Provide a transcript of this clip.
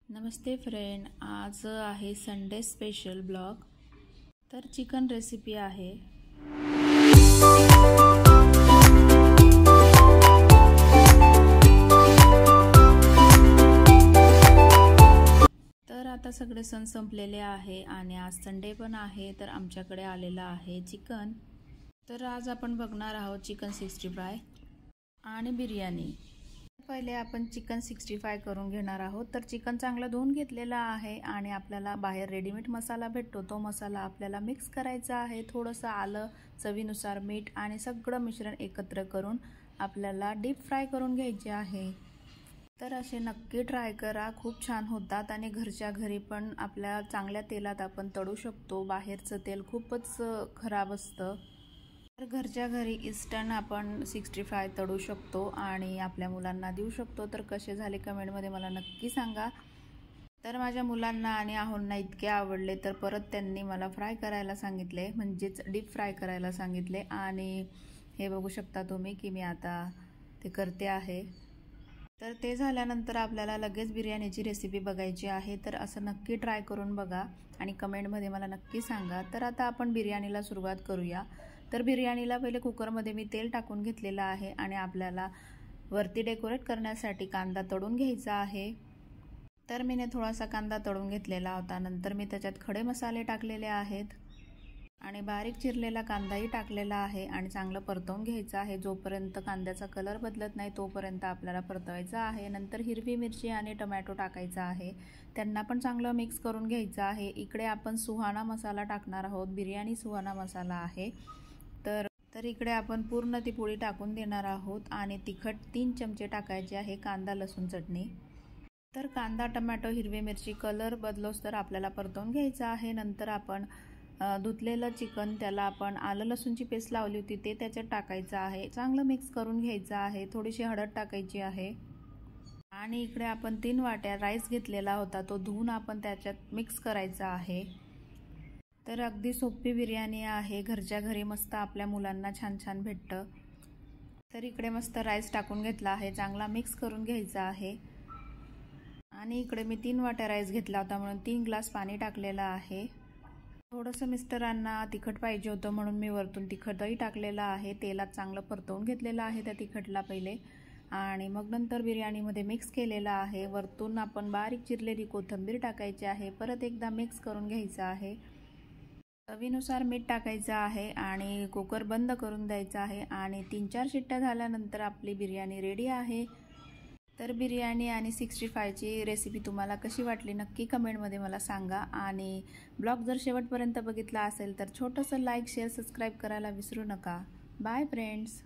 नमस्ते friend, आज आहे Sunday special blog. तर चिकन रेसिपी आहे। तर आता सगळे सण संपलेले आहे आणि आज संडे पण आहे, तर आमच्याकडे आलेला आहे चिकन। तर आज आपण बघणार आहोत चिकन 65 आणि बिर्याणी। पहिले आपण चिकन 65 करून घेणार आहोत। तर चिकन चांगलं धुवून घेतलेला आहे आणि आपल्याला बाहेर रेडीमेड मसाला भेटतो, तो मसाला आपल्याला मिक्स करायचा आहे। थोडंसं आलं, चवीनुसार मीठ आणि सगळं मिश्रण एकत्र करून आपल्याला डीप फ्राय करून घ्यायचे आहे। तर असे नक्की ट्राय करा, खूप छान होतात आणि घरच्या घरी पण आपल्या चांगल्या तेलात आपण तळू शकतो। बाहेरचं तेल खूपच खराब असतं, तर घरच्या घरी इन्स्टंट आपण 65 तळू शकतो आणि आपल्या मुलांना देऊ शकतो। तर कसे झाले कमेंटमध्ये मला नक्की सांगा। तर माझ्या मुलांना आणि आहोंना इतके आवडले, तर परत त्यांनी मला फ्राय करायला सांगितले, म्हणजेच डीप फ्राय करायला सांगितले। आणि हे बघू शकता तुम्ही की मी आता ते करते आहे। तर ते झाल्यानंतर आपल्याला लगेच बिर्याणीची रेसिपी बघायची आहे। तर असं नक्की ट्राय करून बघा आणि कमेंटमध्ये मला नक्की सांगा। तर आता आपण बिर्याणीला सुरुवात करूया। तर बिर्याणीला पहिले कुकरमध्ये मी तेल टाकून घेतलेलं आहे आणि आपल्याला वरती डेकोरेट करण्यासाठी कांदा तळून घ्यायचा आहे। तर मीने थोडासा कांदा तळून घेतलेला होता। नंतर मी त्याच्यात खडे मसाले टाकलेले आहेत आणि बारीक चिरलेला कांदाही टाकलेला आहे आणि चांगलं परतवून घ्यायचं आहे। जोपर्यंत कांद्याचा कलर बदलत नाही तोपर्यंत आपल्याला परतवायचं आहे। नंतर हिरवी मिरची आणि टोमॅटो टाकायचा आहे, त्यांना पण चांगलं मिक्स करून घ्यायचं आहे। इकडे आपण सुहाना मसाला टाकणार आहोत, बिर्याणी सुहाना मसाला आहे। तर इकडे आपण पूर्ण ती पोळी टाकून देणार आहोत आणि तिखट 3 चमचे टाकायचे आहे, कांदा लसूण चटणी। तर कांदा, टोमॅटो, हिरवी मिरची कलर बदलोस तर आपल्याला परतवून घ्यायचं आहे। नंतर आपण धुतलेलं चिकन, त्याला आपण आलं लसूणची पेस्ट लावली होती ते त्याच्यात टाकायचं आहे, चांगलं मिक्स करून घ्यायचं आहे। थोडीशी हळद टाकायची आहे आणि इकडे आपण 3 वाट्या राईस घेतलेला होता, तो धुवून आपण त्याच्यात मिक्स करायचा आहे। तर अगदी सोपी बिर्याणी आहे, घरच्या घरी मस्त आपल्या मुलांना छान छान भेटतं। तर इकडे मस्त राईस टाकून घेतला आहे, चांगला मिक्स करून घ्यायचा आहे। आणि इकडे मी 3 वाट्या राईस घेतला होता म्हणून 3 ग्लास पाणी टाकलेलं आहे। थोडंसं मिस्टरांना तिखट पाहिजे होतं म्हणून मी वरतून तिखटही टाकलेलं आहे। तेलात चांगलं परतवून घेतलेलं आहे त्या तिखटला पहिले आणि मग नंतर बिर्याणीमध्ये मिक्स केलेलं आहे। वरतून आपण बारीक चिरलेली कोथिंबीर टाकायची आहे, परत एकदा मिक्स करून घ्यायचं आहे। चवीनुसार मीठ टाकायचं आहे आणि कुकर बंद करून द्यायचा आहे आणि 3-4 शिट्ट्या झाल्यानंतर आपली बिर्याणी रेडी आहे। तर बिर्याणी आणि 65 ची रेसिपी तुम्हाला कशी वाटली नक्की कमेंटमध्ये मला सांगा आणि ब्लॉग जर शेवटपर्यंत बघितला असेल तर छोटंसं लाईक, शेअर, सबस्क्राईब करायला विसरू नका। Bye friends.